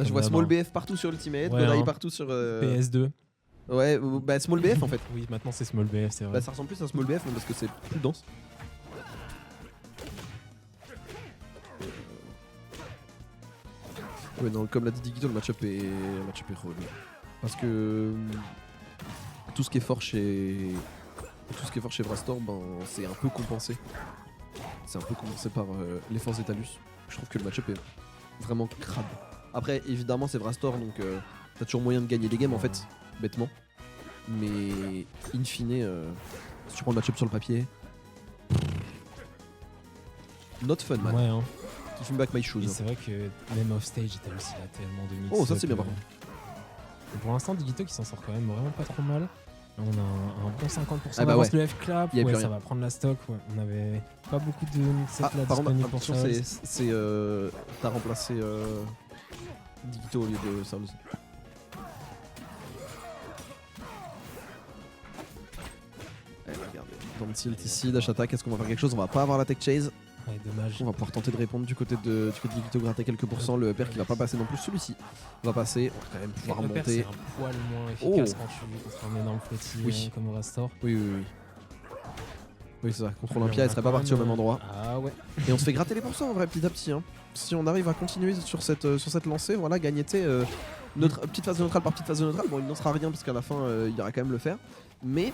Là, je vois Small BF partout sur Ultimate, ouais, Godai partout sur. PS2. Ouais, bah Small BF en fait. Oui, maintenant c'est Small BF, c'est vrai. Bah, ça ressemble plus à Small BF parce que c'est plus dense. Ouais, non, comme l'a dit Digito, le match-up est relou. Parce que tout ce qui est fort chez Vrastor, ben, c'est un peu compensé. C'est un peu compensé par les forces d'Etalus. Je trouve que le match-up est vraiment crade. Après, évidemment, c'est Vrastor, donc t'as toujours moyen de gagner des games en fait, bêtement. Mais in fine, si tu prends le match-up sur le papier, not fun, man. Ouais, hein. Give me back my shoes. C'est vrai que même off stage, Italus il a tellement de mix. Oh, ça c'est bien par contre. Pour l'instant, Digito qui s'en sort quand même vraiment pas trop mal. Là, on a un bon 50% Ah bah d'avance, ouais. le F-clap, Ouais, ça va prendre la stock. Ouais. On avait pas beaucoup de mix-up là par contre, disponibles pour attention, Souls. t'as remplacé Digito au lieu de Souls. Regardez, dans le tilt ici, dash attack, est-ce qu'on va faire quelque chose? On va pas avoir la tech chase. Ouais, dommage. On va pouvoir tenter de répondre du côté de Digito, gratter quelques pourcents. Le upper qui va pas passer non plus, celui-ci va passer. On va quand même pouvoir Le upper, c'est monter. un poil moins efficace quand tu fais un énorme flotti comme au Rastor. Oui. Oui, c'est ça. Contrôle un pied, elle serait pas partie au même endroit. Ah ouais. Et on se fait gratter les pourcents en vrai, petit à petit. Hein. Si on arrive à continuer sur cette lancée, voilà, gagner petite phase de neutrale par petite phase de neutrale. Bon, il n'en sera rien parce qu'à la fin, il ira quand même le faire. Mais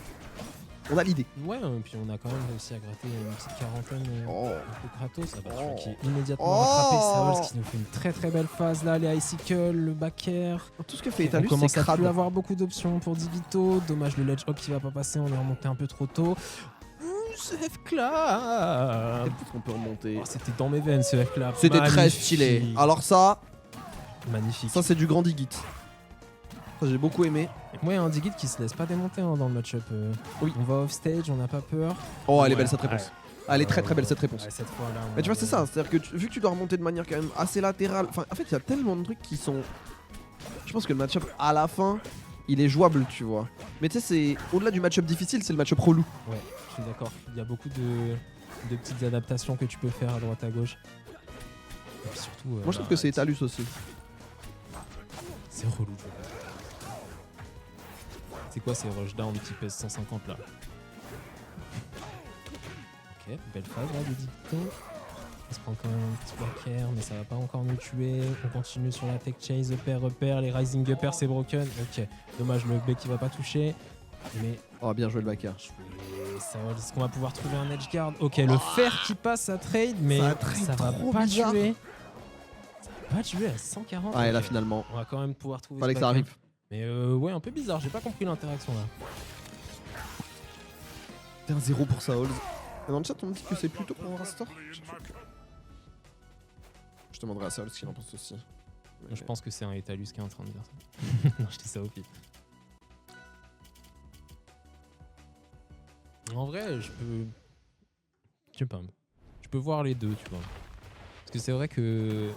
on a l'idée. Ouais, et puis on a quand même réussi à gratter une petite quarantaine un peu gratos. Ça va qui est immédiatement rattrapé. Saols qui nous fait une très très belle phase là. Les Icicle, le back air. Tout ce que fait Etalus, on commence c'est à crade. plus avoir beaucoup d'options pour Divito. Dommage le ledge hop qui va pas passer. On est remonté un peu trop tôt. Ce F-clap. On peut remonter. C'était dans mes veines ce F-clap. C'était très stylé. Alors ça, magnifique. Ça c'est du grand Digit. Ça j'ai beaucoup aimé. Ouais, un Digit qui se laisse pas démonter dans le match-up. Oui. On va off stage, on n'a pas peur. Oh, elle est belle cette réponse. Elle est très très belle cette réponse. Ouais, cette fois, là, mais tu vois, c'est ça. C'est-à-dire que vu que tu dois remonter de manière quand même assez latérale. Enfin, en fait, il y a tellement de trucs qui sont. Je pense que le match-up à la fin, il est jouable, tu vois. Mais tu sais, c'est au-delà du match-up difficile, c'est le match-up relou. Ouais, je suis d'accord. Il y a beaucoup de petites adaptations que tu peux faire à droite à gauche. Et puis surtout. Moi, je trouve que c'est Etalus aussi. C'est relou. C'est quoi ces rushdown qui pèsent 150 là? Ok, belle phase là de Digito. Il se prend quand même un petit back air, mais ça va pas encore nous tuer. On continue sur la tech chase, upper, les rising upper c'est broken. Ok, dommage le B qui va pas toucher. Mais. Oh, bien joué le back air. Est-ce qu'on va pouvoir trouver un edge guard? Ok, le fer qui passe à trade, mais ça va pas tuer. Ça va pas tuer à 140. Ah, et là finalement. On va quand même pouvoir trouver. Fallait que ça arrive. Mais ouais, un peu bizarre, j'ai pas compris l'interaction là. C'est un 0 pour Saols. Dans le chat, on me dit que c'est plutôt pour un Rastor. Je demanderai à Saols ce qu'il en pense aussi. Mais je pense que c'est un Etalus qui est en train de dire ça. Non, je dis ça au pif. En vrai, je peux. Je sais pas. Je peux voir les deux, tu vois. Parce que c'est vrai que.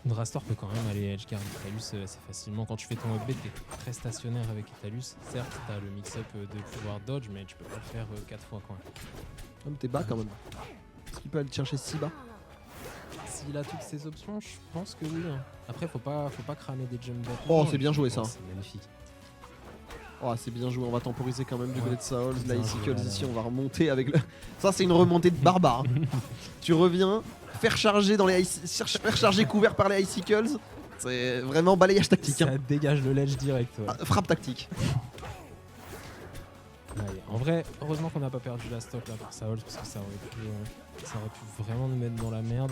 Rastor peut quand même aller edgeguard Etalus assez facilement. Quand tu fais ton upbeat, t'es très stationnaire avec Etalus. Certes, t'as le mix-up de pouvoir dodge, mais tu peux pas le faire 4 fois quand même. T'es bas quand même. Est-ce qu'il peut aller chercher si bas? S'il a toutes ces options, je pense que oui. Hein. Après, faut pas cramer des jump bats. Oh, c'est bien joué ça. C'est magnifique. Oh, c'est bien joué. On va temporiser quand même du côté de Saols. Là, ici, voilà. on va remonter avec le. Ça, c'est une remontée de barbare. Tu reviens. Faire charger couvert par les icicles, c'est vraiment balayage tactique. Ça dégage le ledge direct. Ouais. Ah, frappe tactique. Allez, en vrai, heureusement qu'on n'a pas perdu la stock là pour Saols parce que ça aurait pu vraiment nous mettre dans la merde.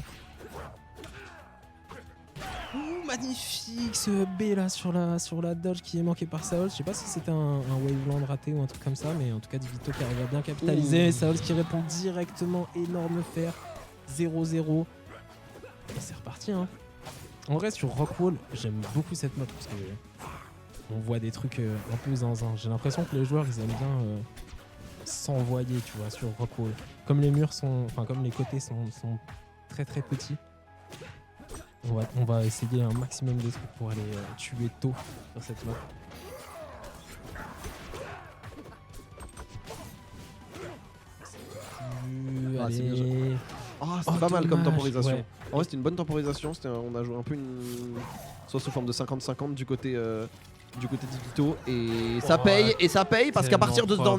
Ouh, magnifique ce B là sur la dodge qui est manqué par Saols. Je sais pas si c'était un waveland raté ou un truc comme ça, mais en tout cas Divito qui arrive à bien capitaliser. Saols qui répond directement, énorme fer. 0-0 et c'est reparti hein. En vrai sur Rockwall j'aime beaucoup cette mode parce que on voit des trucs un peu zinzin. J'ai l'impression que les joueurs ils aiment bien s'envoyer tu vois sur Rockwall. Comme les murs sont, enfin comme les côtés sont très très petits. On va essayer un maximum de trucs pour aller tuer tôt sur cette mode. Allez. Ah, c'était pas mal comme dommage, temporisation. ouais. En vrai, c'était une bonne temporisation. On a joué un peu soit sous forme de 50-50 du côté d'Igito et ça Ouais, paye parce qu'à partir de ce tellement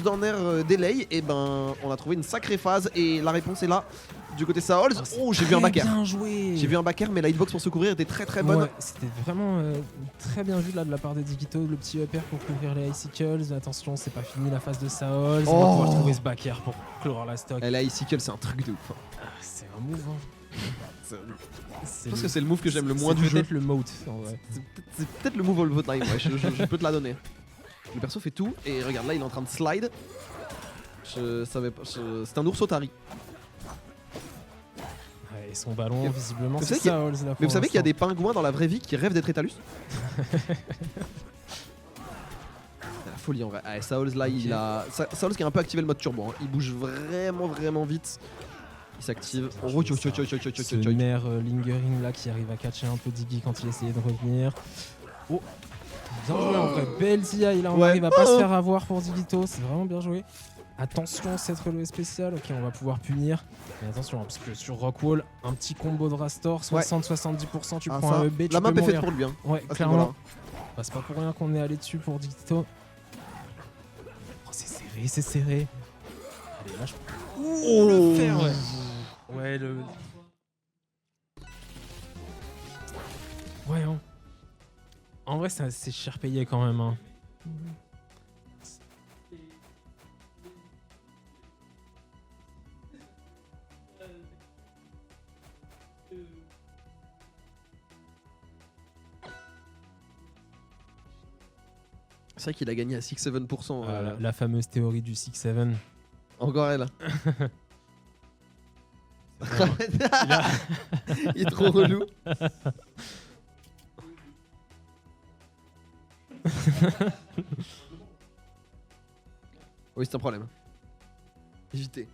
Dorner, delay, et ben on a trouvé une sacrée phase et la réponse est là du côté Saols. Oh, j'ai vu un backer. Bien joué. J'ai vu un backer, mais la hitbox pour se couvrir était très très bonne. Ouais, c'était vraiment très bien vu là de la part des Digito, le petit upper pour couvrir les icicles. Attention, c'est pas fini la phase de Saols. On va Oh. pouvoir trouver ce backer pour clore la stock. Elle a Icicle, c'est un truc de ouf. Ah, c'est un move. Hein. Je pense que c'est le move que j'aime le moins du C'est jeu. peut-être le moat en vrai. C'est peut-être le move all the time, ouais, je peux te la donner. Le perso fait tout et regarde là il est en train de slide. Je savais pas, c'est un ours Otari. Ouais, et son ballon, visiblement, Vous c'est savez qu'il y a- Saols là. Mais vous savez qu'il y a des pingouins dans la vraie vie qui rêvent d'être Etalus. C'est la folie en vrai. Ah, Saols là, il a. Saols qui a un peu activé le mode turbo. Hein. Il bouge vraiment vite. Il s'active. Oh, Ce maire lingering là qui arrive à catcher un peu Diggy quand il essayait de revenir. Oh, bien joué en vrai. Belle TI là, on Ouais. arrive à pas se faire avoir pour Digito. C'est vraiment bien joué. Attention, cette relevé spéciale. Ok, on va pouvoir punir. Mais attention, hein, parce que sur Rockwall, un petit combo de Rastor, 60-70%, tu prends un EB, tu la map peux est faite mourir. pour lui. Hein, Ouais, à ce clairement. niveau-là. Bah, c'est pas pour rien qu'on est allé dessus pour Digito. Oh, c'est serré. Allez, là, je... Oh, le fer, ouais. Ouais, le... Ouais, hein. En vrai, c'est cher payé quand même. Hein. C'est vrai qu'il a gagné à 6-7%. La fameuse théorie du 6-7. Encore elle. Vraiment, Il est trop relou. Oui, c'est un problème. Évitez.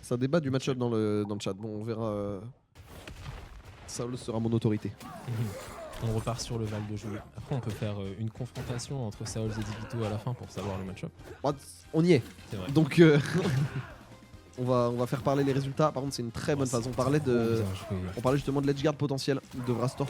Ça débat du match-up dans le chat. Bon, on verra. Saul sera mon autorité. On repart sur le Val de jouer. Après, on peut faire une confrontation entre Saols et Digito à la fin pour savoir le match-up. Bon, on y est. C'est vrai. Donc, on va faire parler les résultats. Par contre, c'est une très bonne phase. On parlait justement de l'edgeguard potentiel de Vrastor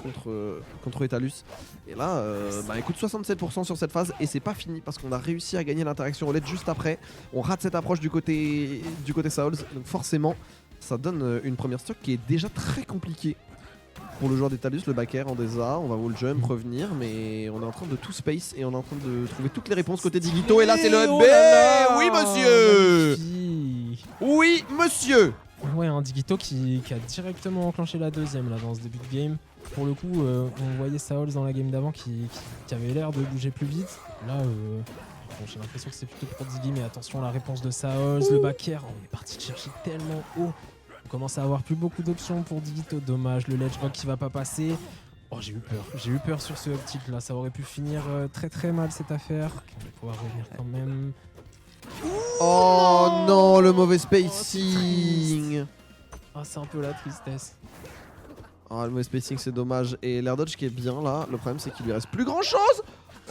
contre Etalus. Et là, bah écoute, 67% sur cette phase et c'est pas fini parce qu'on a réussi à gagner l'interaction au LED juste après. On rate cette approche du côté Saols. Donc forcément, ça donne une première stock qui est déjà très compliquée pour le joueur d'Etalus, le backer en DESA. On va wall jump, revenir, mais on est en train de tout space et on est en train de trouver toutes les réponses côté Digito. Et là, c'est le Oh B. là là, Oui, monsieur. magnifique. Oui, monsieur. Ouais, un Digito qui a directement enclenché la deuxième là dans ce début de game. Pour le coup, on voyait Saols dans la game d'avant qui avait l'air de bouger plus vite. Là, bon, j'ai l'impression que c'est plutôt pour Diggy, mais attention, la réponse de Saols, le backer, on est parti de chercher tellement haut. On commence à avoir plus beaucoup d'options pour Digito. Dommage, le ledge hog qui va pas passer. Oh, j'ai eu peur sur ce up tilt là. Ça aurait pu finir très mal cette affaire. Ok, on va pouvoir revenir quand même. Oh non, le mauvais spacing. Ah, c'est un peu la tristesse. Ah, le mauvais spacing, c'est dommage. Et l'air dodge qui est bien là. Le problème, c'est qu'il lui reste plus grand chose.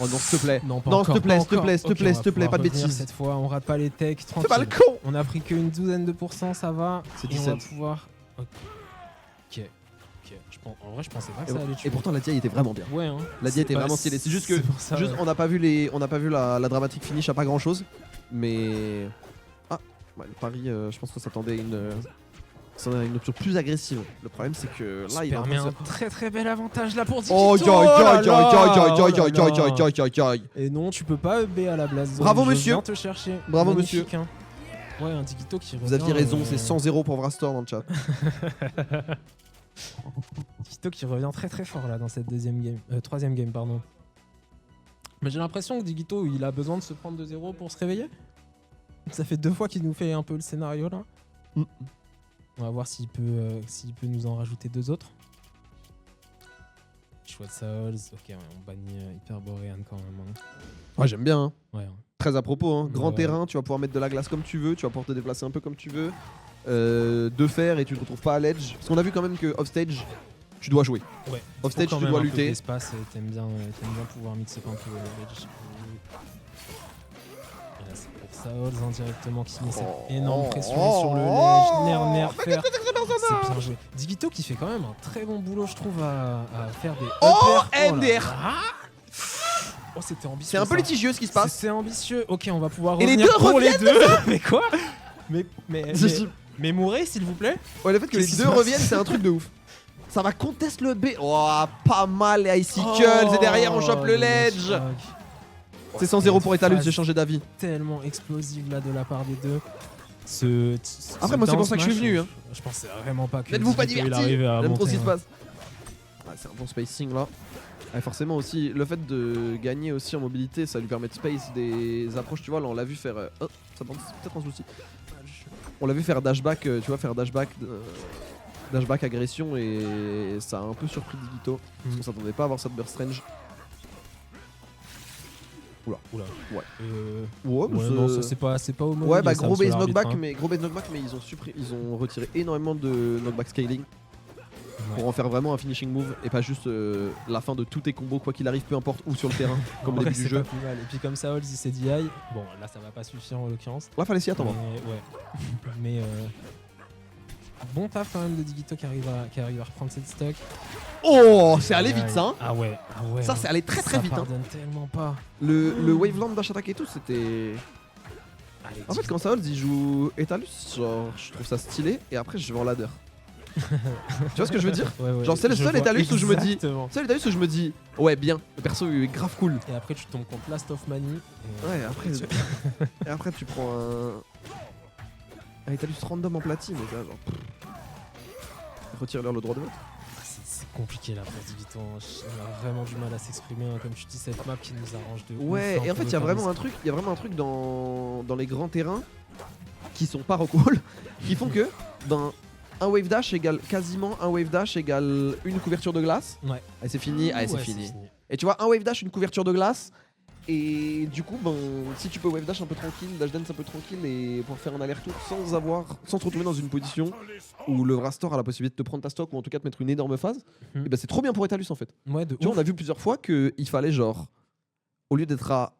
Oh non, s'il te plaît. Non, pas Non, encore, s'il te plaît, pas s'il te encore. plaît, s'il te Ok, plaît, on s'il te va plaît, pas de pouvoir revenir bêtises. cette fois, on rate pas les techs, C'est tranquille. pas le con. On a pris qu'une douzaine de pourcents, ça va. C'est Et on va 17. pouvoir. Ok. En vrai, je pensais pas que ça allait tuer. Et pourtant, la DI était vraiment bien. Ouais, hein. La DI était vraiment stylée. C'est juste que pour ça, juste, ouais. on n'a pas vu la dramatique finish à pas grand chose. Mais. Ah, ouais, le pari, je pense qu'on s'attendait à une option plus agressive. Le problème, c'est que là, il a permet un très bel avantage là pour Digito. Oh, Et non, tu peux pas EB à la blase zone. Bravo, Je monsieur. viens te chercher. Bravo, Magnifique, hein. Ouais, un Digito qui revient. Vous aviez raison, c'est 100-0 pour Vrastor dans le chat. Digito qui revient très fort là dans cette troisième game, pardon. Mais j'ai l'impression que Digito, il a besoin de se prendre 2-0 pour se réveiller. Ça fait 2 fois qu'il nous fait un peu le scénario là. On va voir s'il peut nous en rajouter 2 autres. Choix de Saols, ok, ouais, on bannit Hyperborean quand même. Hein. Ouais, j'aime bien. Hein. Ouais, hein. Très à propos, hein. Grand Ouais. terrain, tu vas pouvoir mettre de la glace comme tu veux, tu vas pouvoir te déplacer un peu comme tu veux. De fer et tu te retrouves pas à l'edge. Parce qu'on a vu quand même que offstage, tu dois jouer. Ouais. Offstage, Faut quand tu même dois un peu lutter. d'espace, t'aimes bien pouvoir mixer un peu ledge. Et là, c'est pour Saols indirectement qui met cette énorme pression sur le ledge. Nair faire. C'est bien joué. Divito qui fait quand même un très bon boulot, je trouve, à faire des uppers. MDR. Oh, c'était ambitieux. C'est un peu ça. litigieux ce qui se passe. C'est ambitieux. Ok, on va pouvoir Et les revenir deux pour les reviennent, deux. Mais quoi Si. Mais mourrez, s'il vous plaît. Ouais, le fait que les Qu'est-ce qui deux se passe reviennent, c'est un truc de ouf. Ça va contest le B. Oh, pas mal les icicles. Et derrière, on chope le ledge. C'est 100-0 pour Etalus, j'ai changé d'avis. Tellement explosive là de la part des deux. Après, moi, c'est pour ça que je suis venu. Hein. Je pensais vraiment pas que N'êtes-vous pas Divito, il divertis? arrivait à J'aime trop ce monter qui se passe. Ouais, c'est un bon spacing là. Ouais, forcément aussi, le fait de gagner aussi en mobilité, ça lui permet de space des approches, tu vois, là on l'a vu faire... Oh, ça pense peut-être un souci. On l'a vu faire dashback, tu vois, faire dashback agression et ça a un peu surpris Divito. Parce qu'on s'attendait pas à avoir ça de Burst Range. Oula. Ouais. Ouais, non, ça, c'est pas au moment. Ouais, bah gros base knockback, mais ils ont retiré énormément de knockback scaling. Pour en faire vraiment un finishing move et pas juste la fin de tous tes combos quoi qu'il arrive, peu importe où sur le terrain, comme au début du jeu. Pas plus mal. Et puis comme ça, Holz il s'est dit bon là ça va pas suffire en l'occurrence. Là fallait s'y attendre. Mais bon taf quand même de Divito qui arrive à reprendre cette stock. Oh, c'est allé vite ça. Ah ouais. Ça c'est allé très très vite. Ça pardonne tellement pas. Le waveland dash attack et tout, c'était... En fait quand Saols il joue Etalus, genre je trouve ça stylé et après je vais en ladder. Tu vois ce que je veux dire? Genre c'est le seul Etalus où je me dis... C'est l'Etalus où je me dis ouais bien, le perso il est grave cool. Et après tu tombes contre Last of Mani. Ouais et après tu prends un Etalus random en platine et là genre... Retire-leur le droit de vote. C'est compliqué là pour Divito, on a vraiment du mal à s'exprimer, hein. Comme tu dis, cette map qui nous arrange de ouf. Ouais, et en fait il y a vraiment un truc dans les grands terrains qui sont pas recall, qui font que ben, un wave dash égale quasiment un wave dash égale une couverture de glace. Ouais. Et c'est fini, c'est fini. Et tu vois, un wave dash, une couverture de glace. Et du coup, ben, si tu peux wave dash un peu tranquille, dash dance un peu tranquille et pour faire un aller-retour sans te retrouver dans une position où le Vrastor a la possibilité de te prendre ta stock ou en tout cas de mettre une énorme phase, et ben c'est trop bien pour Etalus en fait. Ouais, tu vois, on a vu plusieurs fois qu'il fallait genre, au lieu d'être à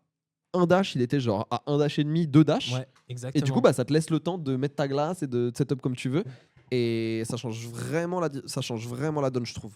un dash, il était genre à un dash et demi, deux dash. Ouais, exactement. Et du coup, bah, ça te laisse le temps de mettre ta glace et de setup comme tu veux. Et ça change vraiment la donne, je trouve.